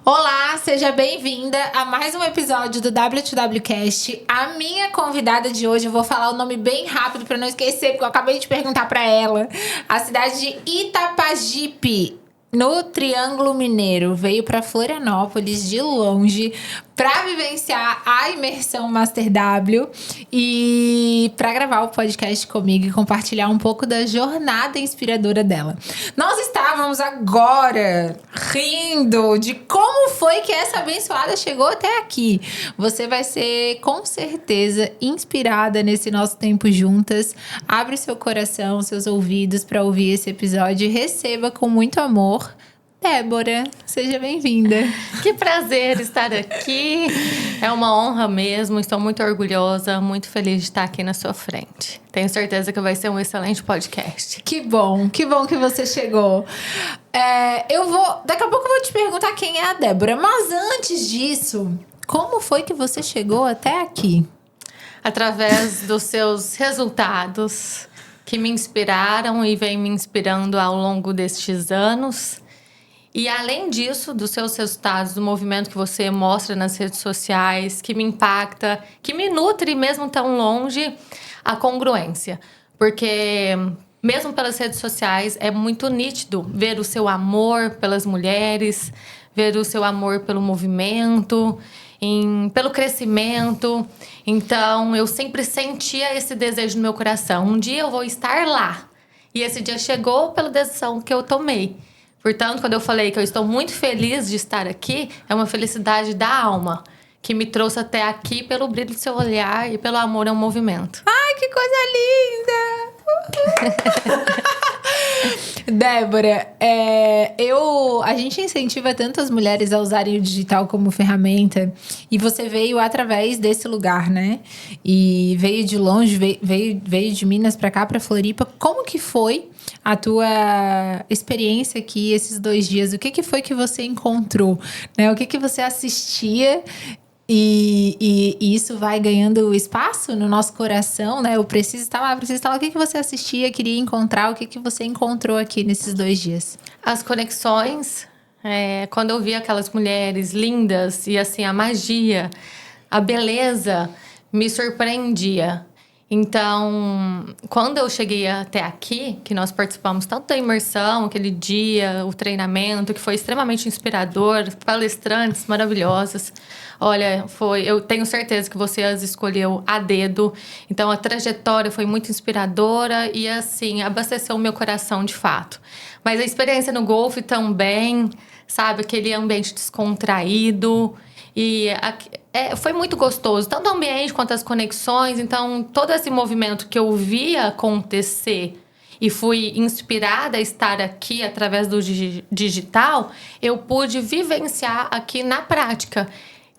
Olá, seja bem-vinda a mais um episódio do W2Wcast. A minha convidada de hoje, eu vou falar o nome bem rápido para não esquecer, porque eu acabei de perguntar para ela. A cidade de Itapajipe, no Triângulo Mineiro, veio para Florianópolis de longe para vivenciar a imersão Master W e para gravar o podcast comigo e compartilhar um pouco da jornada inspiradora dela. Nós estávamos agora rindo de como foi que essa abençoada chegou até aqui. Você vai ser com certeza inspirada nesse nosso tempo juntas. Abre seu coração, seus ouvidos para ouvir esse episódio e receba com muito amor Débora, seja bem-vinda. Que prazer estar aqui. É uma honra mesmo. Estou muito orgulhosa, muito feliz de estar aqui na sua frente. Tenho certeza que vai ser um excelente podcast. Que bom que você chegou. Daqui a pouco eu vou te perguntar quem é a Débora, mas antes disso, como foi que você chegou até aqui? Através dos seus resultados que me inspiraram e vem me inspirando ao longo destes anos. E além disso, dos seus resultados, do movimento que você mostra nas redes sociais, que me impacta, que me nutre mesmo tão longe, a congruência. Porque mesmo pelas redes sociais é muito nítido ver o seu amor pelas mulheres, ver o seu amor pelo movimento, pelo crescimento. Então eu sempre sentia esse desejo no meu coração. Um dia eu vou estar lá. E esse dia chegou pela decisão que eu tomei. Portanto, quando eu falei que eu estou muito feliz de estar aqui, é uma felicidade da alma, que me trouxe até aqui pelo brilho do seu olhar e pelo amor ao movimento. Ai, que coisa linda! Débora, a gente incentiva tanto as mulheres a usarem o digital como ferramenta, e você veio através desse lugar, né? E veio de longe, veio de Minas pra cá, pra Floripa. Como que foi a tua experiência aqui esses 2 dias? O que foi que você encontrou, né? O que você assistia? E isso vai ganhando espaço no nosso coração, né? Eu preciso estar lá. O que você assistia, queria encontrar? O que você encontrou aqui nesses 2 dias? As conexões, quando eu vi aquelas mulheres lindas e assim, a magia, a beleza me surpreendia. Então, quando eu cheguei até aqui, que nós participamos tanto da imersão, aquele dia, o treinamento, que foi extremamente inspirador, palestrantes maravilhosas. Olha, eu tenho certeza que você as escolheu a dedo. Então, a trajetória foi muito inspiradora e, assim, abasteceu o meu coração de fato. Mas a experiência no golfe também, sabe? Aquele ambiente descontraído. E foi muito gostoso, tanto o ambiente quanto as conexões. Então, todo esse movimento que eu via acontecer e fui inspirada a estar aqui através do digital, eu pude vivenciar aqui na prática.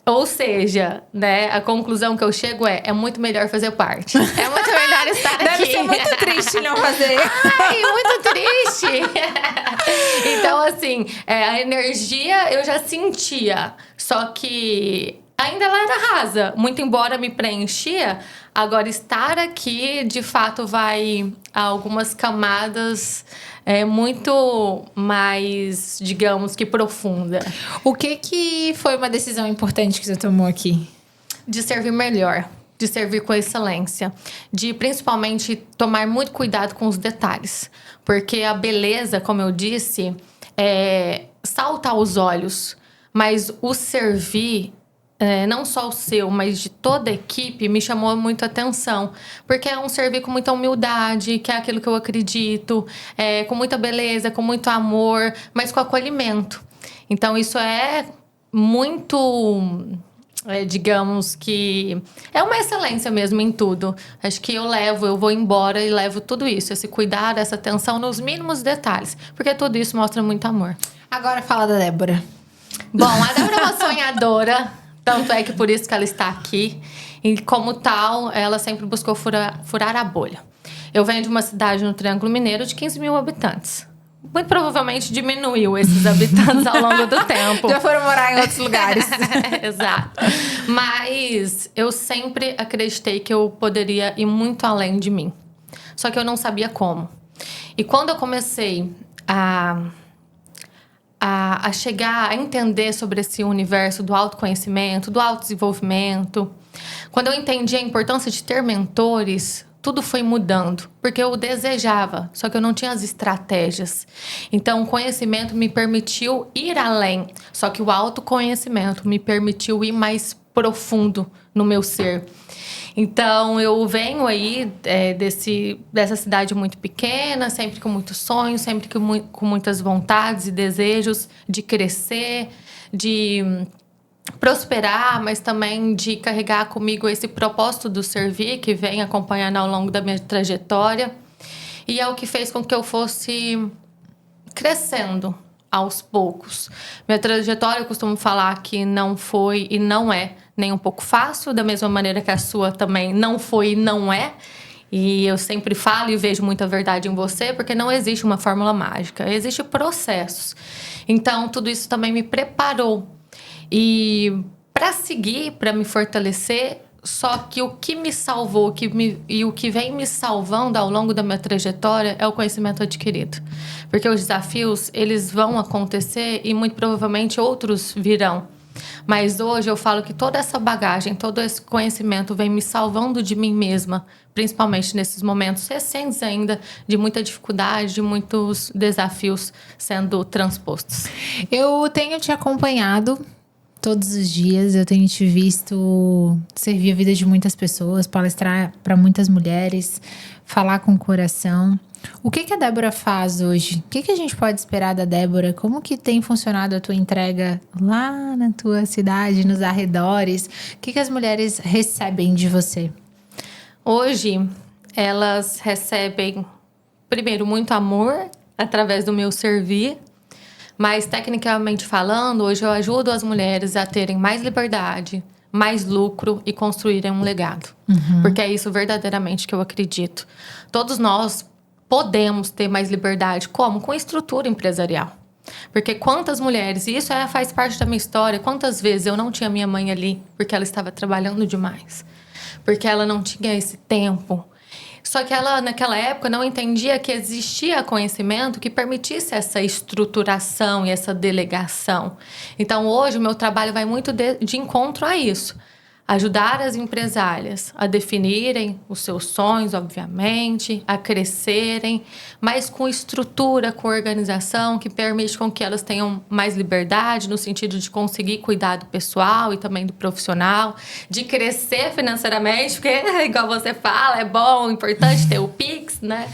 Ou seja, né, a conclusão que eu chego é muito melhor fazer parte. É muito melhor estar aqui. Deve ser muito triste não fazer. Ai, muito triste. Então, assim, a energia eu já sentia. Só que ainda ela era rasa. Muito embora me preenchia, agora estar aqui, de fato, vai a algumas camadas muito mais, digamos que profunda. O que foi uma decisão importante que você tomou aqui? De servir melhor, de servir com excelência, de principalmente tomar muito cuidado com os detalhes. Porque a beleza, como eu disse, salta aos olhos, mas o servir, não só o seu, mas de toda a equipe, me chamou muito a atenção. Porque é um servir com muita humildade, que é aquilo que eu acredito, com muita beleza, com muito amor, mas com acolhimento. Então, isso é muito, digamos que é uma excelência mesmo em tudo. Acho que eu vou embora e levo tudo isso, esse cuidado, essa atenção nos mínimos detalhes. Porque tudo isso mostra muito amor. Agora fala da Débora. Bom, a Débora é uma sonhadora. Tanto é que por isso que ela está aqui. E como tal, ela sempre buscou furar a bolha. Eu venho de uma cidade no Triângulo Mineiro de 15 mil habitantes. Muito provavelmente diminuiu esses habitantes ao longo do tempo. Já foram morar em outros lugares. Exato. Mas eu sempre acreditei que eu poderia ir muito além de mim. Só que eu não sabia como. E quando eu comecei a a chegar a entender sobre esse universo do autoconhecimento, do autodesenvolvimento, quando eu entendi a importância de ter mentores, tudo foi mudando, porque eu desejava, só que eu não tinha as estratégias. Então, o conhecimento me permitiu ir além, só que o autoconhecimento me permitiu ir mais profundo no meu ser. Então, eu venho aí dessa cidade muito pequena, sempre com muitos sonhos, sempre com muitas vontades e desejos de crescer, de prosperar, mas também de carregar comigo esse propósito do servir que vem acompanhando ao longo da minha trajetória. E é o que fez com que eu fosse crescendo aos poucos. Minha trajetória, eu costumo falar que não foi e não é nem um pouco fácil, da mesma maneira que a sua também não foi e não é. E eu sempre falo e vejo muita verdade em você, porque não existe uma fórmula mágica, existem processos. Então, tudo isso também me preparou. E para seguir, para me fortalecer, só que o que me salvou e o que vem me salvando ao longo da minha trajetória é o conhecimento adquirido. Porque os desafios, eles vão acontecer e muito provavelmente outros virão. Mas hoje eu falo que toda essa bagagem, todo esse conhecimento vem me salvando de mim mesma, principalmente nesses momentos recentes ainda, de muita dificuldade, de muitos desafios sendo transpostos. Eu tenho te acompanhado todos os dias, eu tenho te visto servir a vida de muitas pessoas, palestrar para muitas mulheres, falar com o coração. O que a Débora faz hoje? O que a gente pode esperar da Débora? Como que tem funcionado a tua entrega lá na tua cidade, nos arredores? O que as mulheres recebem de você? Hoje, elas recebem, primeiro, muito amor através do meu servir. Mas, tecnicamente falando, hoje eu ajudo as mulheres a terem mais liberdade, mais lucro e construírem um legado. Porque é isso verdadeiramente que eu acredito. Todos nós podemos ter mais liberdade. Como? Com estrutura empresarial. Porque quantas mulheres, e isso faz parte da minha história, quantas vezes eu não tinha minha mãe ali porque ela estava trabalhando demais. Porque ela não tinha esse tempo. Só que ela, naquela época, não entendia que existia conhecimento que permitisse essa estruturação e essa delegação. Então, hoje, o meu trabalho vai muito de encontro a isso. Ajudar as empresárias a definirem os seus sonhos, obviamente, a crescerem, mas com estrutura, com organização, que permite com que elas tenham mais liberdade, no sentido de conseguir cuidar do pessoal e também do profissional, de crescer financeiramente, porque, igual você fala, é bom, importante ter o Pix, né?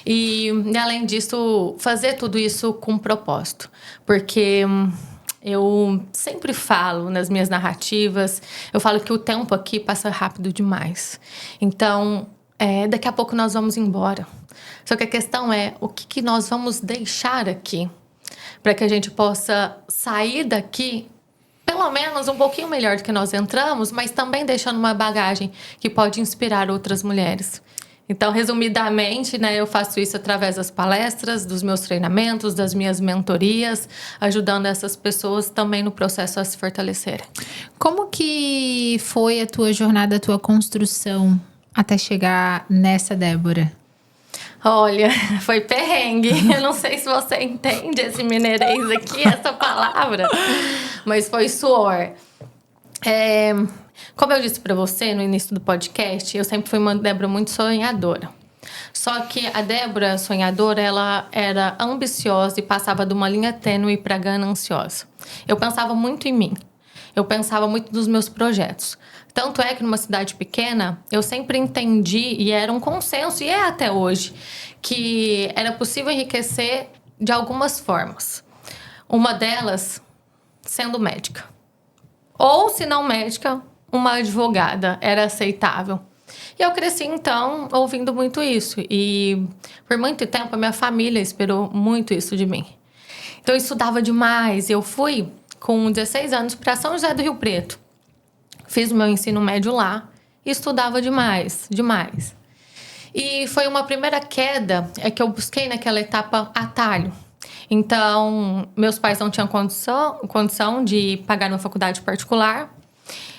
E, além disso, fazer tudo isso com propósito, porque eu sempre falo nas minhas narrativas, eu falo que o tempo aqui passa rápido demais. Então, daqui a pouco nós vamos embora. Só que a questão é o que nós vamos deixar aqui para que a gente possa sair daqui pelo menos um pouquinho melhor do que nós entramos, mas também deixando uma bagagem que pode inspirar outras mulheres. Então, resumidamente, né, eu faço isso através das palestras, dos meus treinamentos, das minhas mentorias, ajudando essas pessoas também no processo a se fortalecerem. Como que foi a tua jornada, a tua construção até chegar nessa Débora? Olha, foi perrengue. Eu não sei se você entende esse mineirês aqui, essa palavra, mas foi suor. Como eu disse para você no início do podcast, eu sempre fui uma Débora muito sonhadora. Só que a Débora sonhadora, ela era ambiciosa e passava de uma linha tênue para gananciosa. Eu pensava muito em mim. Eu pensava muito nos meus projetos. Tanto é que numa cidade pequena, eu sempre entendi, e era um consenso, e é até hoje, que era possível enriquecer de algumas formas. Uma delas, sendo médica. Ou, se não médica, uma advogada era aceitável. E eu cresci, então, ouvindo muito isso. E por muito tempo, a minha família esperou muito isso de mim. Então, eu estudava demais. Eu fui, com 16 anos, para São José do Rio Preto. Fiz o meu ensino médio lá e estudava demais, demais. E foi uma primeira queda que eu busquei naquela etapa atalho. Então, meus pais não tinham condição de pagar uma faculdade particular.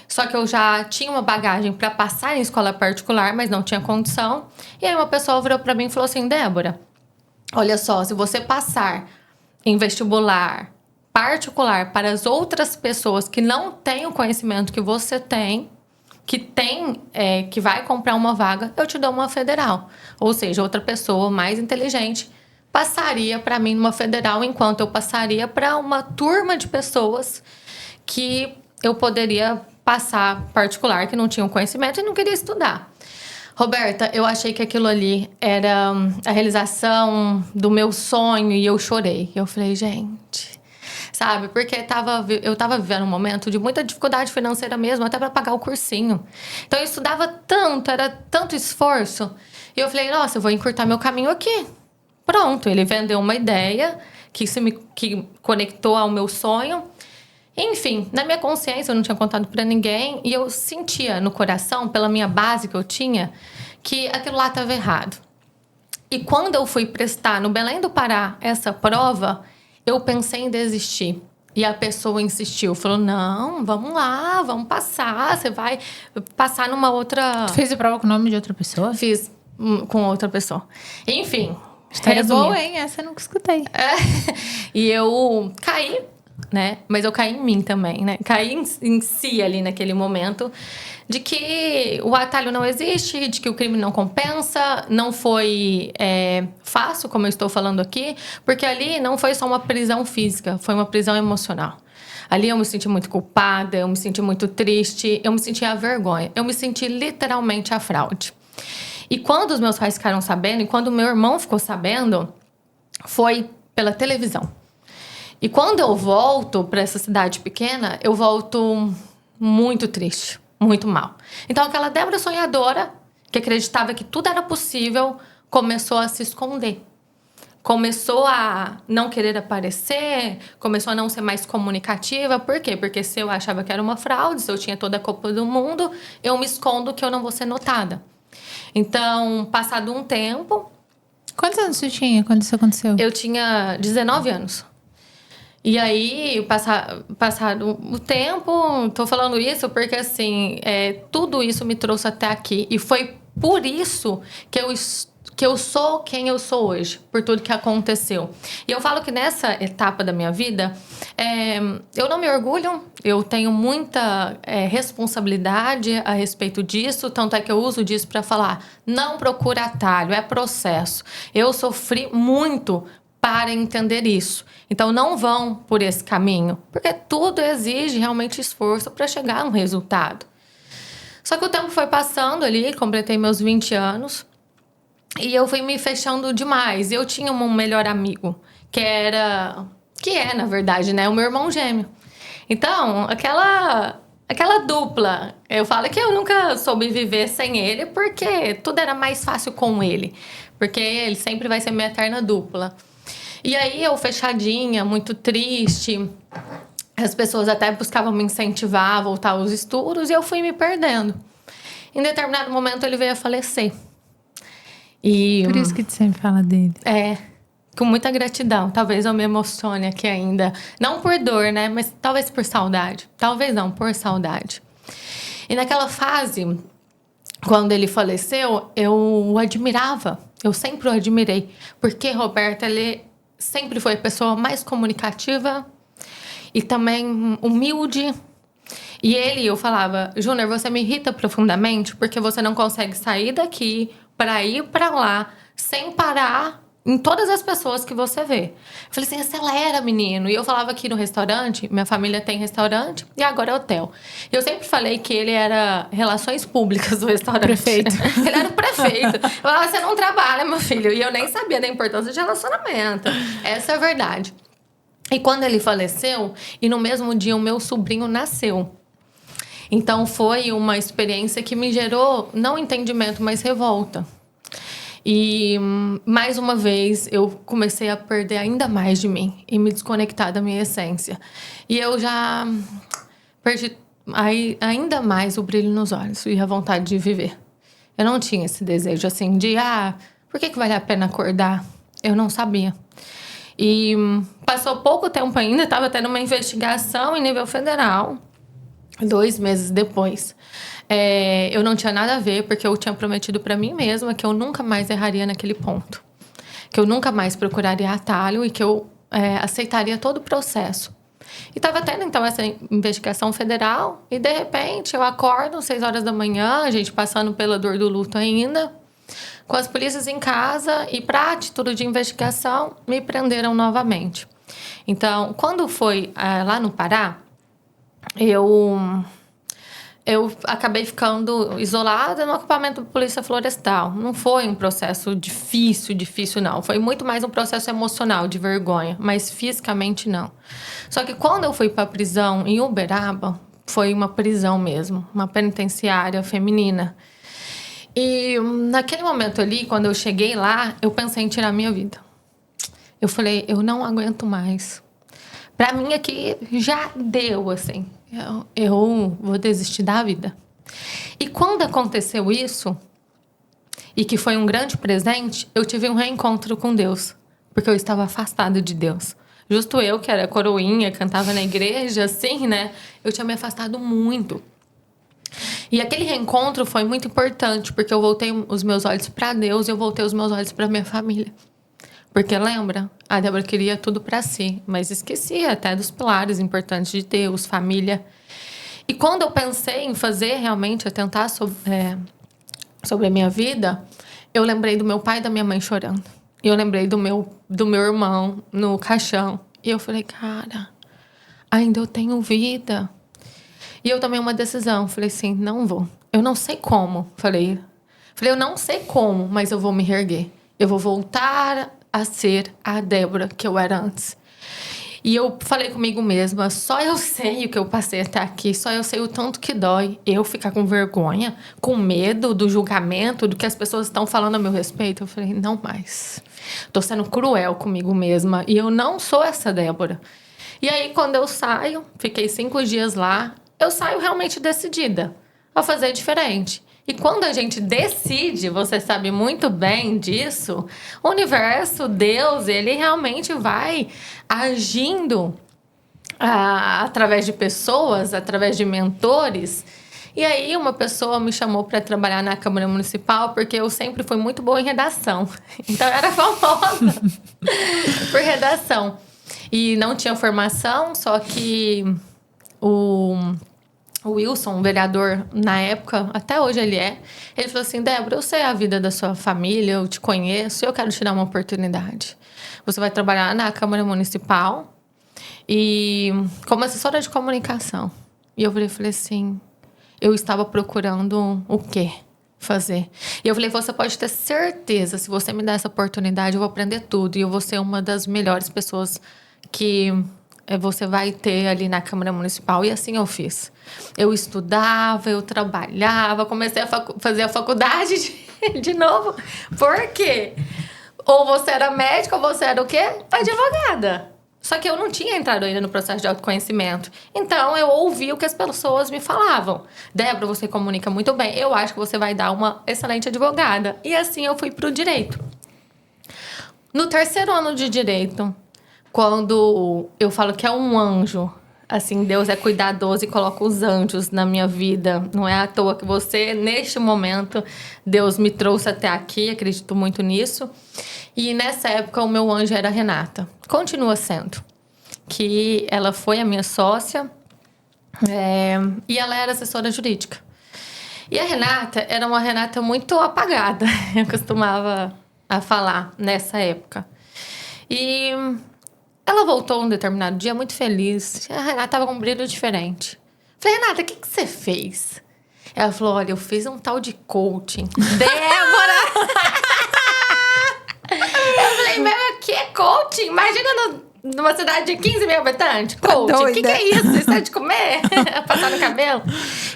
Só que eu já tinha uma bagagem para passar em escola particular, mas não tinha condição. E aí uma pessoa virou para mim e falou assim: Débora, olha só, se você passar em vestibular particular para as outras pessoas que não têm o conhecimento que você tem, que vai comprar uma vaga, eu te dou uma federal. Ou seja, outra pessoa mais inteligente passaria para mim numa federal, enquanto eu passaria para uma turma de pessoas que eu poderia passar particular, que não tinham conhecimento e não queria estudar. Roberta, eu achei que aquilo ali era a realização do meu sonho e eu chorei. Eu falei, gente, sabe? Porque eu tava vivendo um momento de muita dificuldade financeira mesmo, até para pagar o cursinho. Então eu estudava tanto, era tanto esforço. E eu falei, nossa, eu vou encurtar meu caminho aqui. Pronto, ele vendeu uma ideia que conectou ao meu sonho. Enfim, na minha consciência eu não tinha contado pra ninguém e eu sentia no coração, pela minha base que eu tinha, que aquilo lá estava errado. E quando eu fui prestar no Belém do Pará essa prova, eu pensei em desistir. E a pessoa insistiu, falou, não, vamos lá, vamos passar, você vai passar numa outra... Tu fez a prova com o nome de outra pessoa? Fiz com outra pessoa. Enfim, história boa, hein? Essa eu nunca escutei. E eu caí, né? Mas eu caí em mim também, né? Caí em si ali naquele momento de que o atalho não existe, de que o crime não compensa, não foi fácil, como eu estou falando aqui, porque ali não foi só uma prisão física, foi uma prisão emocional. Ali eu me senti muito culpada, eu me senti muito triste, eu me senti a vergonha, eu me senti literalmente a fraude. E quando os meus pais ficaram sabendo, e quando o meu irmão ficou sabendo, foi pela televisão. E quando eu volto para essa cidade pequena, eu volto muito triste, muito mal. Então aquela Débora sonhadora, que acreditava que tudo era possível, começou a se esconder. Começou a não querer aparecer, começou a não ser mais comunicativa. Por quê? Porque se eu achava que era uma fraude, se eu tinha toda a culpa do mundo, eu me escondo que eu não vou ser notada. Então, passado um tempo... Quantos anos você tinha quando isso aconteceu? Eu tinha 19 anos. E aí, passado o tempo, tô falando isso porque, assim, tudo isso me trouxe até aqui. E foi por isso que eu sou quem eu sou hoje, por tudo que aconteceu. E eu falo que nessa etapa da minha vida, eu não me orgulho, eu tenho muita responsabilidade a respeito disso, tanto é que eu uso disso para falar, não procura atalho, é processo. Eu sofri muito para entender isso. Então, não vão por esse caminho, porque tudo exige realmente esforço para chegar a um resultado. Só que o tempo foi passando ali, completei meus 20 anos, e eu fui me fechando demais. Eu tinha um melhor amigo, que é, na verdade, né, o meu irmão gêmeo. Então, aquela dupla, eu falo que eu nunca soube viver sem ele, porque tudo era mais fácil com ele. Porque ele sempre vai ser minha eterna dupla. E aí, eu fechadinha, muito triste, as pessoas até buscavam me incentivar a voltar aos estudos, e eu fui me perdendo. Em determinado momento, ele veio a falecer. E, por isso que tu sempre fala dele. Com muita gratidão. Talvez eu me emocione aqui ainda. Não por dor, né? Mas talvez por saudade. Talvez não, por saudade. E naquela fase, quando ele faleceu, eu o admirava. Eu sempre o admirei. Porque, Roberta, ele sempre foi a pessoa mais comunicativa e também humilde. E eu falava, Júnior, você me irrita profundamente porque você não consegue sair daqui para ir para lá sem parar em todas as pessoas que você vê. Eu falei assim, acelera, menino. E eu falava aqui no restaurante, minha família tem restaurante e agora é hotel. E eu sempre falei que ele era relações públicas do restaurante. Prefeito. Ele era o prefeito. Eu falava, você não trabalha, meu filho. E eu nem sabia da importância de relacionamento. Essa é a verdade. E quando ele faleceu, e no mesmo dia o meu sobrinho nasceu. Então foi uma experiência que me gerou, não entendimento, mas revolta. E mais uma vez eu comecei a perder ainda mais de mim e me desconectar da minha essência. E eu já perdi ainda mais o brilho nos olhos e a vontade de viver. Eu não tinha esse desejo assim de, por que vale a pena acordar? Eu não sabia. E passou pouco tempo ainda, estava tendo uma investigação em nível federal. 2 meses depois, eu não tinha nada a ver, porque eu tinha prometido para mim mesma que eu nunca mais erraria naquele ponto. Que eu nunca mais procuraria atalho e que eu aceitaria todo o processo. E tava tendo, então, essa investigação federal. E, de repente, eu acordo às 6 horas da manhã, a gente passando pela dor do luto ainda, com as polícias em casa. E, para título de investigação, me prenderam novamente. Então, quando foi lá no Pará, eu acabei ficando isolada no acampamento da Polícia Florestal. Não foi um processo difícil, não. Foi muito mais um processo emocional, de vergonha. Mas fisicamente, não. Só que quando eu fui para a prisão em Uberaba, foi uma prisão mesmo. Uma penitenciária feminina. E naquele momento ali, quando eu cheguei lá, eu pensei em tirar a minha vida. Eu falei, eu não aguento mais. Pra mim aqui já deu, assim. Eu vou desistir da vida. E quando aconteceu isso, e que foi um grande presente, eu tive um reencontro com Deus. Porque eu estava afastada de Deus. Justo eu, que era coroinha, cantava na igreja, assim, né? Eu tinha me afastado muito. E aquele reencontro foi muito importante, porque eu voltei os meus olhos para Deus e eu voltei os meus olhos para minha família. Porque lembra? A Débora queria tudo para si, mas esquecia até dos pilares importantes de Deus, família. E quando eu pensei em fazer realmente, atentar sobre a minha vida, eu lembrei do meu pai e da minha mãe chorando. E eu lembrei do meu irmão no caixão. E eu falei, cara, ainda eu tenho vida. E eu tomei uma decisão. Falei assim, não vou. Eu não sei como. Falei, eu não sei como, mas eu vou me reerguer. Eu vou voltar a ser a Débora que eu era antes. E eu falei comigo mesma, só eu sei o que eu passei até aqui, só eu sei o tanto que dói eu ficar com vergonha, com medo do julgamento, do que as pessoas estão falando a meu respeito. Eu falei, não mais. Tô sendo cruel comigo mesma e eu não sou essa Débora. E aí, quando eu saio, fiquei 5 dias lá, eu saio realmente decidida a fazer diferente. E quando a gente decide, você sabe muito bem disso, o universo, Deus, ele realmente vai agindo através de pessoas, através de mentores. E aí uma pessoa me chamou para trabalhar na Câmara Municipal, porque eu sempre fui muito boa em redação. Então eu era famosa por redação. E não tinha formação, só que o Wilson, um vereador na época, até hoje ele falou assim, Débora, eu sei a vida da sua família, eu te conheço, eu quero te dar uma oportunidade. Você vai trabalhar na Câmara Municipal e como assessora de comunicação. E eu falei assim, eu estava procurando o quê fazer? E eu falei, você pode ter certeza, se você me der essa oportunidade, eu vou aprender tudo e eu vou ser uma das melhores pessoas que você vai ter ali na Câmara Municipal. E assim eu fiz. Eu estudava, eu trabalhava, comecei a fazer a faculdade de novo. Por quê? Ou você era médica, ou você era o quê? Advogada. Só que eu não tinha entrado ainda no processo de autoconhecimento. Então, eu ouvi o que as pessoas me falavam. Débora, você comunica muito bem. Eu acho que você vai dar uma excelente advogada. E assim eu fui pro direito. No 3º ano de direito, quando eu falo que é um anjo, assim, Deus é cuidadoso e coloca os anjos na minha vida. Não é à toa que você, neste momento, Deus me trouxe até aqui, acredito muito nisso. E nessa época, o meu anjo era a Renata. Continua sendo. Que ela foi a minha sócia e ela era assessora jurídica. E a Renata era uma Renata muito apagada, eu costumava a falar nessa época. E ela voltou um determinado dia muito feliz. A Renata estava com um brilho diferente. Falei, Renata, o que você fez? Ela falou, olha, eu fiz um tal de coaching. Débora! Eu falei, meu, que é coaching? Imagina numa cidade de 15 mil habitantes. Coaching, o que é isso? Isso é de comer? Passar no cabelo?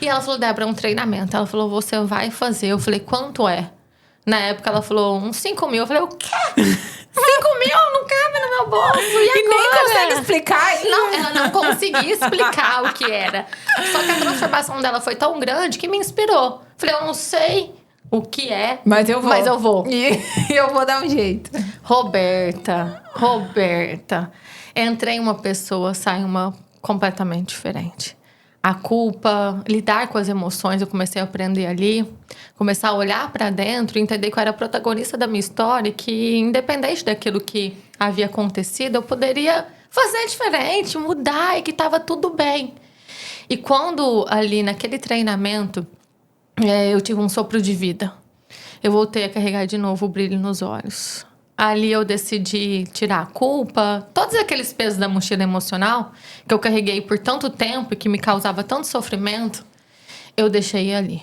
E ela falou, Débora, é um treinamento. Ela falou, você vai fazer. Eu falei, quanto é? Na época, ela falou, uns 5 mil. Eu falei, o quê? 5 mil não cabe no meu bolso. E nem consegue explicar. Não, ela não conseguia explicar o que era. Só que a transformação dela foi tão grande que me inspirou. Falei, eu não sei o que é, mas eu vou. E eu vou dar um jeito. Roberta. Entrei uma pessoa, sai uma completamente diferente. A culpa, lidar com as emoções, eu comecei a aprender ali. Começar a olhar para dentro e entender que eu era a protagonista da minha história. Que independente daquilo que havia acontecido, eu poderia fazer diferente, mudar e que tava tudo bem. E quando ali naquele treinamento, eu tive um sopro de vida. Eu voltei a carregar de novo o brilho nos olhos. Ali eu decidi tirar a culpa, todos aqueles pesos da mochila emocional que eu carreguei por tanto tempo e que me causava tanto sofrimento, eu deixei ali.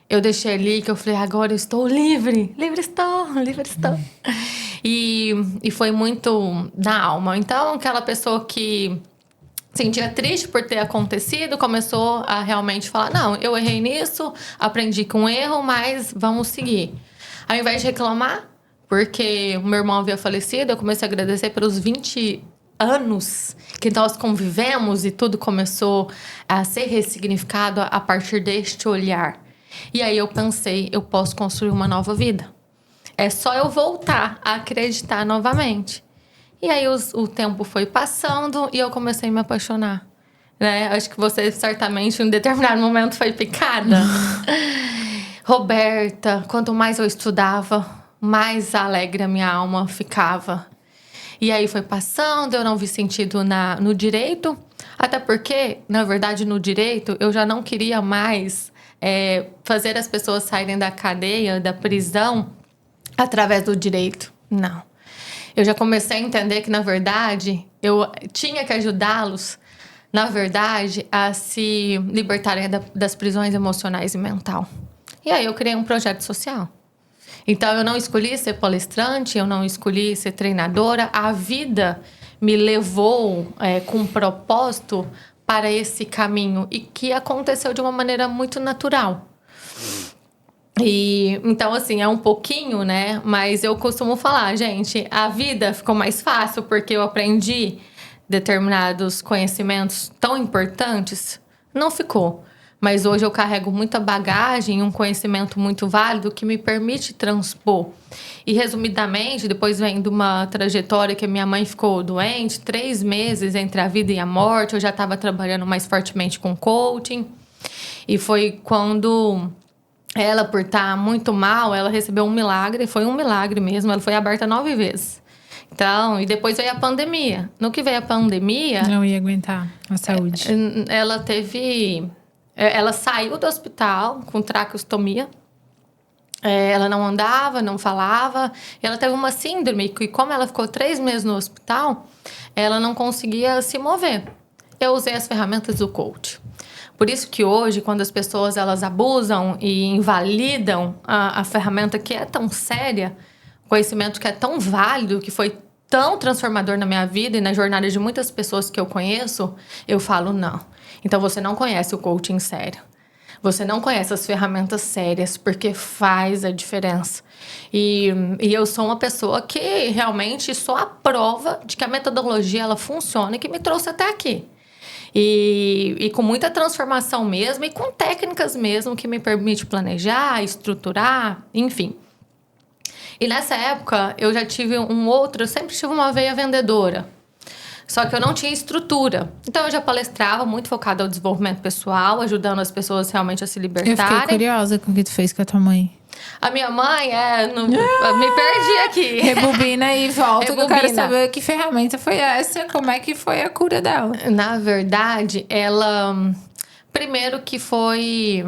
Eu deixei ali que eu falei, agora eu estou livre. Livre estou, livre estou. E foi muito na alma. Então, aquela pessoa que sentia triste por ter acontecido, começou a realmente falar, não, eu errei nisso, aprendi com o erro, mas vamos seguir. Ao invés de reclamar, porque o meu irmão havia falecido, eu comecei a agradecer pelos 20 anos que nós convivemos e tudo começou a ser ressignificado a partir deste olhar. E aí eu pensei, eu posso construir uma nova vida. É só eu voltar a acreditar novamente. E aí o tempo foi passando e eu comecei a me apaixonar. Né? Acho que você certamente em um determinado momento foi picada. Roberta, quanto mais eu estudava, mais alegre a minha alma ficava. E aí foi passando, eu não vi sentido no direito. Até porque, na verdade, no direito, eu já não queria mais fazer as pessoas saírem da cadeia, da prisão, através do direito. Não. Eu já comecei a entender que, na verdade, eu tinha que ajudá-los, na verdade, a se libertarem das prisões emocionais e mental. E aí eu criei um projeto social. Então, eu não escolhi ser palestrante, eu não escolhi ser treinadora. A vida me levou com propósito para esse caminho e que aconteceu de uma maneira muito natural. E, então, assim, é um pouquinho, né? Mas eu costumo falar, gente, a vida ficou mais fácil porque eu aprendi determinados conhecimentos tão importantes. Não ficou. Mas hoje eu carrego muita bagagem, um conhecimento muito válido que me permite transpor. E, resumidamente, depois vem de uma trajetória que a minha mãe ficou doente, 3 meses entre a vida e a morte, eu já estava trabalhando mais fortemente com coaching. E foi quando ela, por estar muito mal, ela recebeu um milagre, foi um milagre mesmo, ela foi aberta 9 vezes. Então, e depois veio a pandemia. No que veio a pandemia... Não ia aguentar a saúde. Ela saiu do hospital com traqueostomia. Ela não andava, não falava. Ela teve uma síndrome que, como ela ficou 3 meses no hospital, ela não conseguia se mover. Eu usei as ferramentas do coach. Por isso que hoje, quando as pessoas elas abusam e invalidam a ferramenta que é tão séria, o conhecimento que é tão válido, que foi tão transformador na minha vida e na jornada de muitas pessoas que eu conheço, eu falo não. Então, você não conhece o coaching sério. Você não conhece as ferramentas sérias, porque faz a diferença. E eu sou uma pessoa que realmente sou a prova de que a metodologia ela funciona e que me trouxe até aqui. E com muita transformação mesmo e com técnicas mesmo que me permite planejar, estruturar, enfim. E nessa época, eu já tive eu sempre tive uma veia vendedora. Só que eu não tinha estrutura. Então, eu já palestrava muito focada ao desenvolvimento pessoal, ajudando as pessoas realmente a se libertarem. Eu fiquei curiosa com o que tu fez com a tua mãe. A minha mãe, me perdi aqui. Rebobina e volta, que eu quero saber que ferramenta foi essa, como é que foi a cura dela. Na verdade, ela... Primeiro que foi...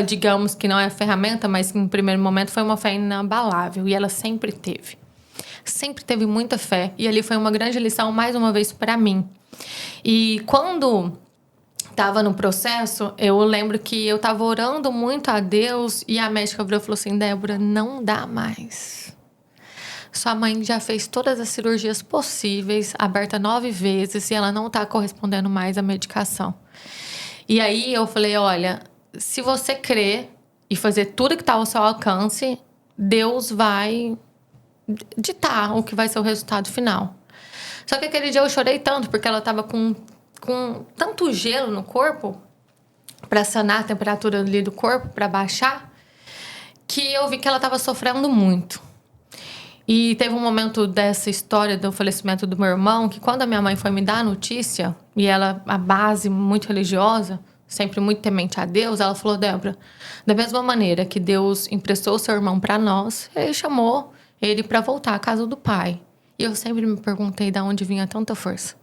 digamos que não é a ferramenta, mas que no primeiro momento foi uma fé inabalável. E ela sempre teve. Sempre teve muita fé. E ali foi uma grande lição, mais uma vez, para mim. E quando estava no processo, eu lembro que eu estava orando muito a Deus e a médica virou e falou assim, Débora, não dá mais. Sua mãe já fez todas as cirurgias possíveis, aberta 9 vezes, e ela não está correspondendo mais à medicação. E aí eu falei, olha, se você crer e fazer tudo que está ao seu alcance, Deus vai ditar o que vai ser o resultado final. Só que aquele dia eu chorei tanto, porque ela estava com tanto gelo no corpo, para sanar a temperatura ali do corpo, para baixar, que eu vi que ela estava sofrendo muito. E teve um momento dessa história do falecimento do meu irmão, que quando a minha mãe foi me dar a notícia, e ela, a base muito religiosa, sempre muito temente a Deus, ela falou, Débora, da mesma maneira que Deus emprestou o seu irmão para nós, ele chamou ele para voltar à casa do pai. E eu sempre me perguntei de onde vinha tanta força.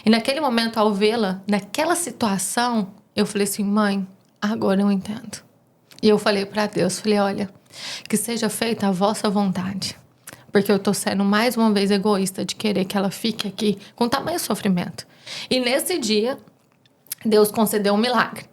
E naquele momento, ao vê-la, naquela situação, eu falei assim, mãe, agora eu entendo. E eu falei para Deus, falei, olha, que seja feita a vossa vontade. Porque eu tô sendo mais uma vez egoísta de querer que ela fique aqui com tamanho sofrimento. E nesse dia, Deus concedeu um milagre.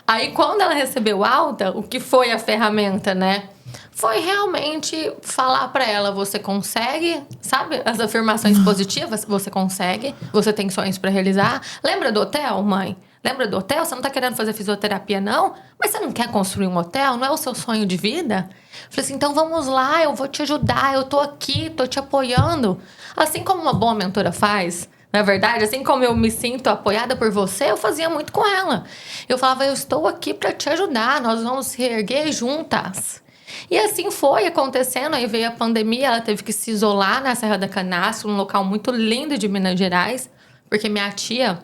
Aí, quando ela recebeu alta, o que foi a ferramenta, né? Foi realmente falar pra ela, você consegue, sabe? As afirmações positivas, você consegue, você tem sonhos pra realizar. Lembra do hotel, mãe? Lembra do hotel? Você não tá querendo fazer fisioterapia, não? Mas você não quer construir um hotel? Não é o seu sonho de vida? Falei assim, então vamos lá, eu vou te ajudar, eu tô aqui, tô te apoiando. Assim como uma boa mentora faz, na verdade, assim como eu me sinto apoiada por você, eu fazia muito com ela. Eu falava, eu estou aqui pra te ajudar, nós vamos se erguer juntas. E assim foi acontecendo, aí veio a pandemia, ela teve que se isolar na Serra da Canastra, um local muito lindo de Minas Gerais, porque minha tia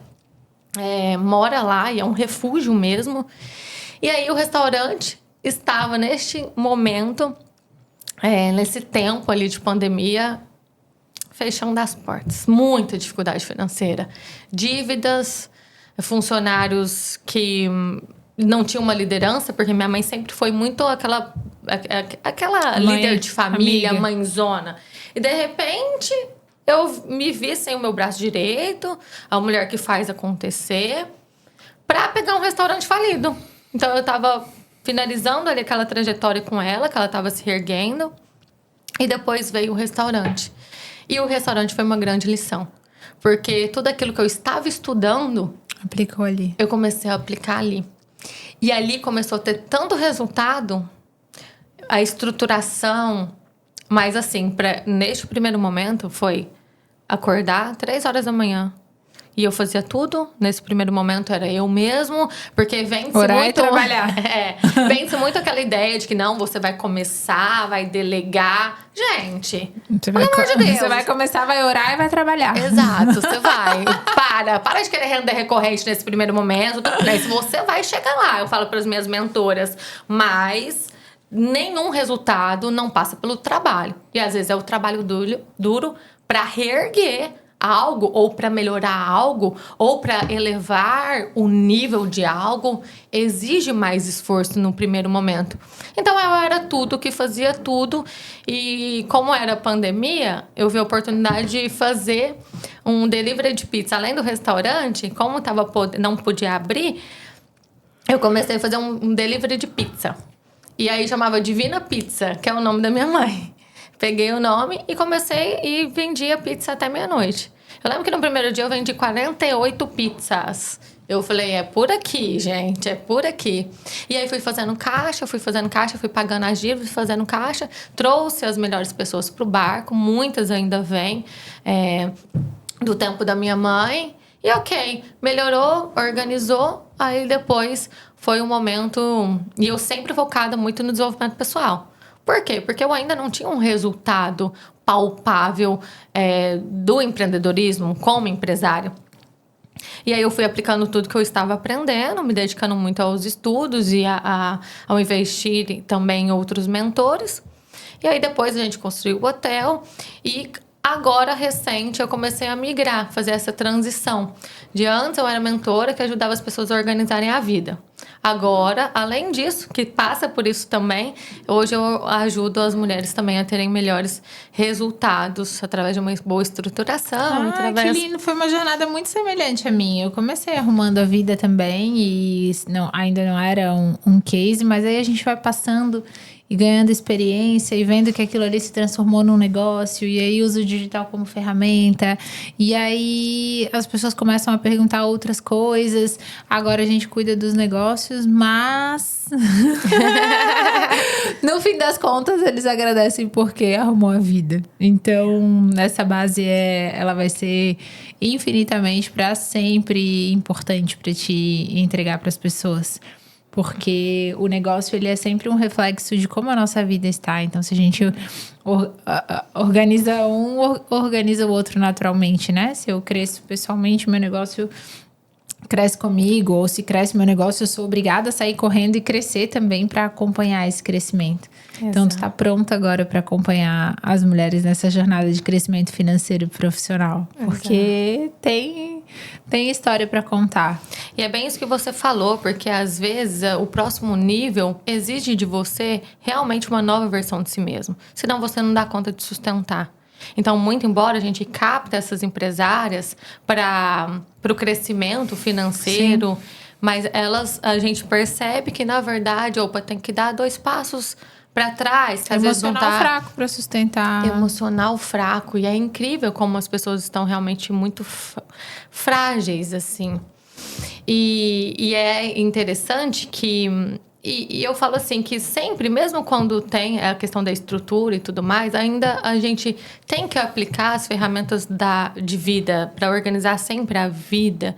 mora lá e é um refúgio mesmo. E aí o restaurante estava neste momento, nesse tempo ali de pandemia, fechando as portas. Muita dificuldade financeira. Dívidas, funcionários que não tinham uma liderança, porque minha mãe sempre foi muito aquela mãe, líder de família, amiga, mãezona. E de repente eu me vi sem o meu braço direito, a mulher que faz acontecer, para pegar um restaurante falido. Então eu estava finalizando ali aquela trajetória com ela, que ela estava se reerguendo, e depois veio o restaurante. E o restaurante foi uma grande lição, porque tudo aquilo que eu estava estudando, aplicou ali. Eu comecei a aplicar ali. E ali começou a ter tanto resultado, a estruturação. Mas assim, neste primeiro momento foi acordar 3 horas da manhã. E eu fazia tudo. Nesse primeiro momento era eu mesmo. Porque vence orar muito... e trabalhar. Vence muito aquela ideia de que não, você vai começar, vai delegar. Gente, pelo amor de Deus. Você vai começar, vai orar e vai trabalhar. Exato, você vai. Para de querer renda recorrente nesse primeiro momento. Se você vai chegar lá, eu falo para as minhas mentoras. Mas nenhum resultado não passa pelo trabalho. E às vezes é o trabalho duro para reerguer algo, ou para melhorar algo, ou para elevar o nível de algo, exige mais esforço no primeiro momento. Então eu era tudo, que fazia tudo, e como era pandemia, eu vi a oportunidade de fazer um delivery de pizza. Além do restaurante, como não podia abrir, eu comecei a fazer um delivery de pizza. E aí chamava Divina Pizza, que é o nome da minha mãe. Peguei o nome e comecei e vendia pizza até meia-noite. Eu lembro que no primeiro dia eu vendi 48 pizzas. Eu falei, é por aqui, gente, é por aqui. E aí fui fazendo caixa, fui pagando as dívidas, fazendo caixa. Trouxe as melhores pessoas pro barco, muitas ainda vêm do tempo da minha mãe. E ok, melhorou, organizou, aí depois foi um momento... E eu sempre focada muito no desenvolvimento pessoal. Por quê? Porque eu ainda não tinha um resultado palpável do empreendedorismo como empresário. E aí eu fui aplicando tudo que eu estava aprendendo, me dedicando muito aos estudos e ao investir também em outros mentores. E aí depois a gente construiu o hotel e... Agora, recente, eu comecei a migrar, fazer essa transição. De antes, eu era mentora que ajudava as pessoas a organizarem a vida. Agora, além disso, que passa por isso também, hoje eu ajudo as mulheres também a terem melhores resultados através de uma boa estruturação. Que lindo! Foi uma jornada muito semelhante à minha. Eu comecei arrumando a vida também e ainda não era um case, mas aí a gente vai passando e ganhando experiência e vendo que aquilo ali se transformou num negócio, e aí usa o digital como ferramenta, e aí as pessoas começam a perguntar outras coisas. Agora a gente cuida dos negócios, mas no fim das contas eles agradecem porque arrumou a vida. Então essa base ela vai ser infinitamente para sempre importante para te entregar para as pessoas. Porque o negócio, ele é sempre um reflexo de como a nossa vida está. Então, se a gente organiza organiza o outro naturalmente, né? Se eu cresço pessoalmente, meu negócio cresce comigo ou se cresce meu negócio, eu sou obrigada a sair correndo e crescer também para acompanhar esse crescimento. Exato. Então, tu tá pronta agora para acompanhar as mulheres nessa jornada de crescimento financeiro e profissional. Porque tem história para contar. E é bem isso que você falou, porque às vezes o próximo nível exige de você realmente uma nova versão de si mesmo. Senão você não dá conta de sustentar. Então, muito embora a gente capte essas empresárias para o crescimento financeiro, sim, mas a gente percebe que, na verdade, tem que dar 2 passos para trás. Que às vezes não tá fraco para sustentar. Emocional fraco. E é incrível como as pessoas estão realmente muito frágeis, assim. E é interessante que... E eu falo assim, que sempre, mesmo quando tem a questão da estrutura e tudo mais, ainda a gente tem que aplicar as ferramentas de vida para organizar sempre a vida.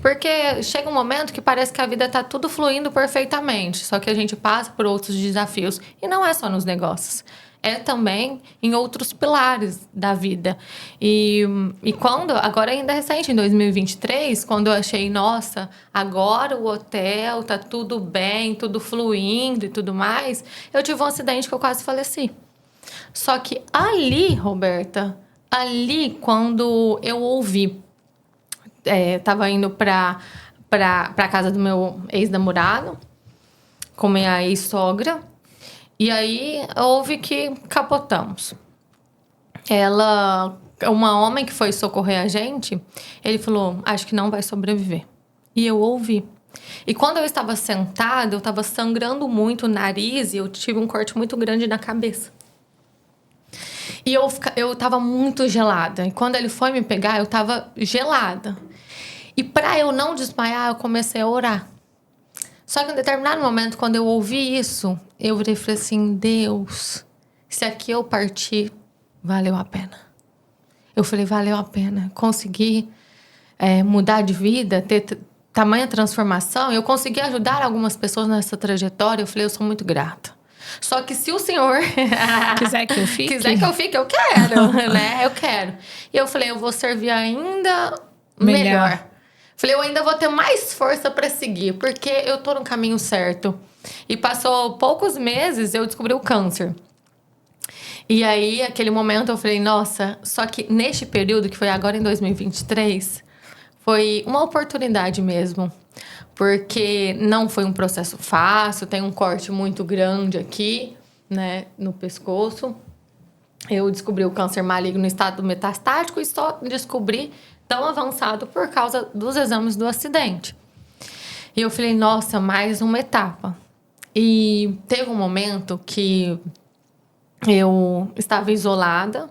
Porque chega um momento que parece que a vida está tudo fluindo perfeitamente, só que a gente passa por outros desafios. E não é só nos negócios. É também em outros pilares da vida. E agora ainda recente, em 2023, quando eu achei, nossa, agora o hotel tá tudo bem, tudo fluindo e tudo mais, eu tive um acidente que eu quase faleci. Só que ali, Roberta, quando eu ouvi, tava indo pra casa do meu ex-namorado, com minha ex-sogra, e aí, houve que capotamos. Uma homem que foi socorrer a gente, ele falou, acho que não vai sobreviver. E eu ouvi. E quando eu estava sentada, eu estava sangrando muito o nariz e eu tive um corte muito grande na cabeça. E eu estava muito gelada. E quando ele foi me pegar, eu estava gelada. E para eu não desmaiar, eu comecei a orar. Só que em determinado momento, quando eu ouvi isso, eu falei assim, Deus, se aqui eu partir, valeu a pena. Eu falei, valeu a pena. Consegui mudar de vida, ter tamanha transformação. Eu consegui ajudar algumas pessoas nessa trajetória. Eu falei, eu sou muito grata. Só que se o senhor quiser que eu fique, eu quero, né? Eu quero. E eu falei, eu vou servir ainda melhor. Falei, eu ainda vou ter mais força para seguir, porque eu tô no caminho certo. E passou poucos meses, eu descobri o câncer. E aí, aquele momento, eu falei, nossa, só que neste período, que foi agora em 2023, foi uma oportunidade mesmo. Porque não foi um processo fácil, tem um corte muito grande aqui, né, no pescoço. Eu descobri o câncer maligno no estado metastático e só descobri tão avançado por causa dos exames do acidente. E eu falei, nossa, mais uma etapa. E teve um momento que eu estava isolada,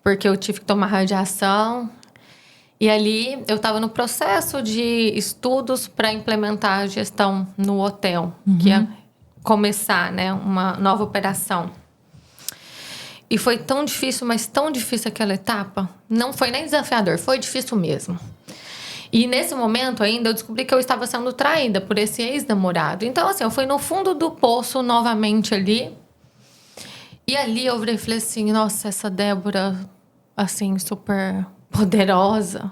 porque eu tive que tomar radiação. E ali eu estava no processo de estudos para implementar a gestão no hotel, que ia começar, né, uma nova operação. E foi tão difícil, mas tão difícil aquela etapa. Não foi nem desafiador, foi difícil mesmo. E nesse momento ainda eu descobri que eu estava sendo traída por esse ex-namorado. Então, assim, eu fui no fundo do poço novamente ali. E ali eu falei assim, nossa, essa Débora, assim, super poderosa,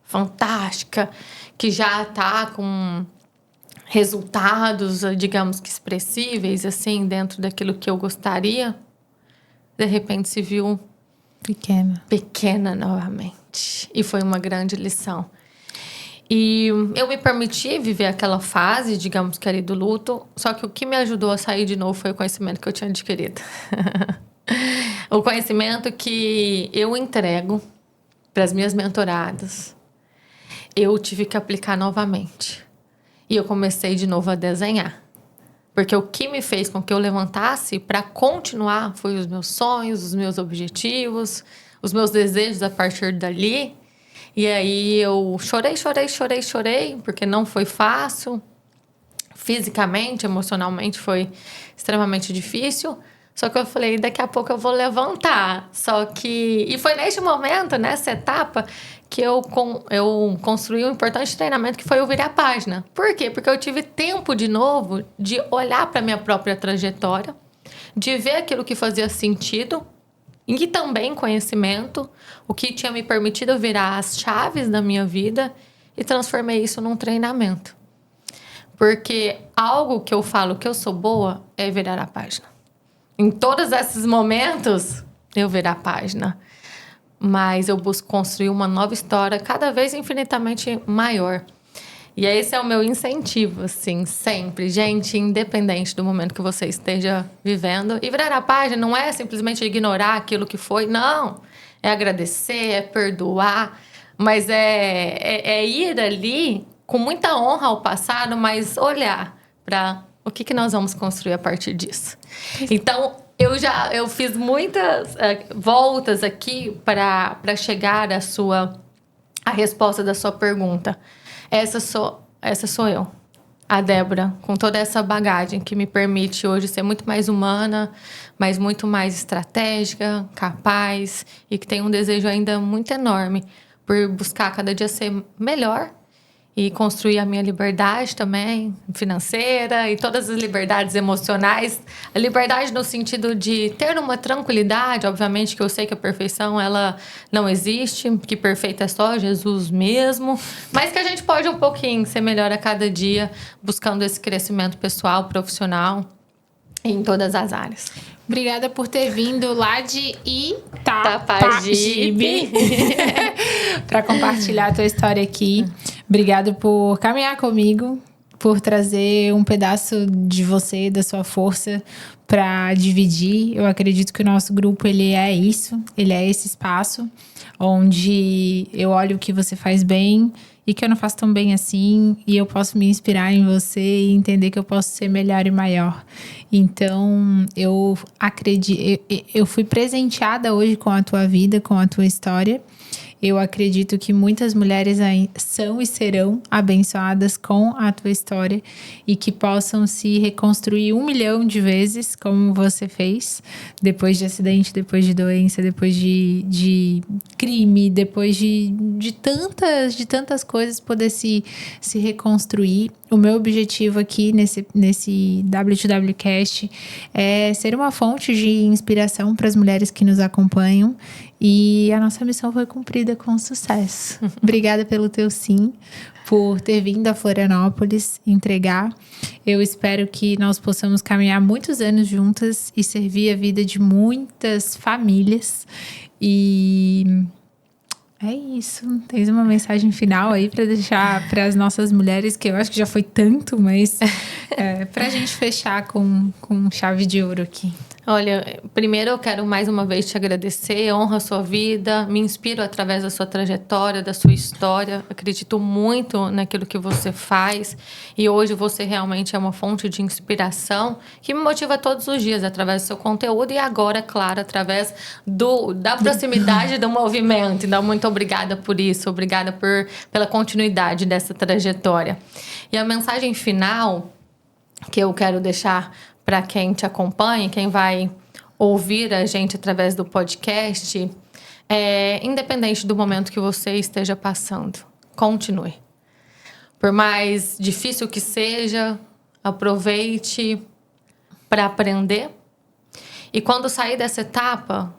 fantástica, que já tá com resultados, digamos que expressíveis, assim, dentro daquilo que eu gostaria. De repente se viu pequena novamente. E foi uma grande lição. E eu me permiti viver aquela fase, digamos que ali do luto, só que o que me ajudou a sair de novo foi o conhecimento que eu tinha adquirido. O conhecimento que eu entrego para as minhas mentoradas, eu tive que aplicar novamente. E eu comecei de novo a desenhar. Porque o que me fez com que eu levantasse para continuar foi os meus sonhos, os meus objetivos, os meus desejos a partir dali. E aí eu chorei, porque não foi fácil. Fisicamente, emocionalmente foi extremamente difícil. Só que eu falei, daqui a pouco eu vou levantar. E foi neste momento, nessa etapa, que eu construí um importante treinamento que foi o Virar a Página. Por quê? Porque eu tive tempo de novo de olhar para a minha própria trajetória, de ver aquilo que fazia sentido e também conhecimento, o que tinha me permitido virar as chaves da minha vida e transformei isso num treinamento. Porque algo que eu falo que eu sou boa é virar a página. Em todos esses momentos, eu virar a página. Mas eu busco construir uma nova história cada vez infinitamente maior. E esse é o meu incentivo, assim, sempre. Gente, independente do momento que você esteja vivendo. E virar a página não é simplesmente ignorar aquilo que foi. Não. É agradecer, é perdoar. Mas é ir ali com muita honra ao passado, mas olhar para o que nós vamos construir a partir disso. Então, eu fiz muitas voltas aqui para chegar a resposta da sua pergunta. Essa sou eu, a Débora, com toda essa bagagem que me permite hoje ser muito mais humana, mas muito mais estratégica, capaz e que tem um desejo ainda muito enorme por buscar cada dia ser melhor e construir a minha liberdade também, financeira e todas as liberdades emocionais. A liberdade no sentido de ter uma tranquilidade, obviamente que eu sei que a perfeição ela não existe, que perfeito é só Jesus mesmo, mas que a gente pode um pouquinho ser melhor a cada dia, buscando esse crescimento pessoal, profissional, em todas as áreas. Obrigada por ter vindo lá de Itapajipe para compartilhar a tua história aqui. Obrigada por caminhar comigo, por trazer um pedaço de você, da sua força para dividir. Eu acredito que o nosso grupo ele é isso, ele é esse espaço onde eu olho o que você faz bem e que eu não faço tão bem assim, e eu posso me inspirar em você e entender que eu posso ser melhor e maior. Então, eu acredito, eu fui presenteada hoje com a tua vida, com a tua história. Eu acredito que muitas mulheres são e serão abençoadas com a tua história e que possam se reconstruir 1 milhão de vezes, como você fez, depois de acidente, depois de doença, depois de crime, depois de tantas coisas, poder se reconstruir. O meu objetivo aqui nesse W2Wcast é ser uma fonte de inspiração para as mulheres que nos acompanham. E a nossa missão foi cumprida com sucesso. Obrigada pelo teu sim, por ter vindo a Florianópolis entregar. Eu espero que nós possamos caminhar muitos anos juntas e servir a vida de muitas famílias. E é isso. Tens uma mensagem final aí para deixar para as nossas mulheres, que eu acho que já foi tanto, mas para a gente fechar com chave de ouro aqui. Olha, primeiro eu quero mais uma vez te agradecer, honro a sua vida, me inspiro através da sua trajetória, da sua história, acredito muito naquilo que você faz e hoje você realmente é uma fonte de inspiração que me motiva todos os dias através do seu conteúdo e agora, claro, através da proximidade do movimento. Então, muito obrigada por isso, obrigada pela continuidade dessa trajetória. E a mensagem final que eu quero deixar para quem te acompanha, quem vai ouvir a gente através do podcast, independente do momento que você esteja passando, continue. Por mais difícil que seja, aproveite para aprender. E quando sair dessa etapa,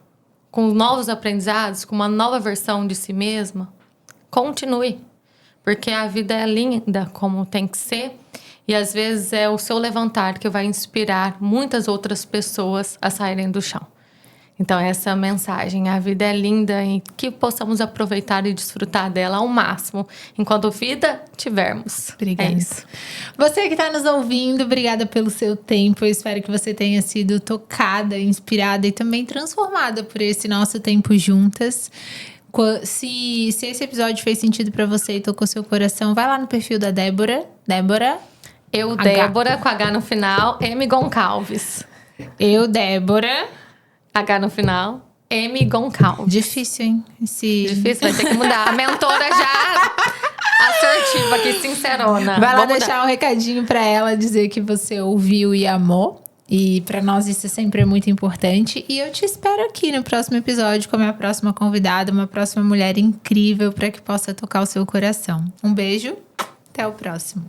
com novos aprendizados, com uma nova versão de si mesma, continue. Porque a vida é linda como tem que ser. E às vezes é o seu levantar que vai inspirar muitas outras pessoas a saírem do chão. Então essa é a mensagem. A vida é linda e que possamos aproveitar e desfrutar dela ao máximo. Enquanto vida tivermos. Obrigada. É isso. Você que está nos ouvindo, obrigada pelo seu tempo. Eu espero que você tenha sido tocada, inspirada e também transformada por esse nosso tempo juntas. Se esse episódio fez sentido para você e tocou seu coração, vai lá no perfil da Débora. Débora, com H no final, M. Goncalves. Débora. H no final, M. Goncalves. Difícil, hein? Difícil, vai ter que mudar. A mentora já assertiva aqui, sincerona. Vai lá deixar um recadinho pra ela, dizer que você ouviu e amou. E pra nós isso sempre é muito importante. E eu te espero aqui no próximo episódio com a minha próxima convidada, uma próxima mulher incrível pra que possa tocar o seu coração. Um beijo, até o próximo.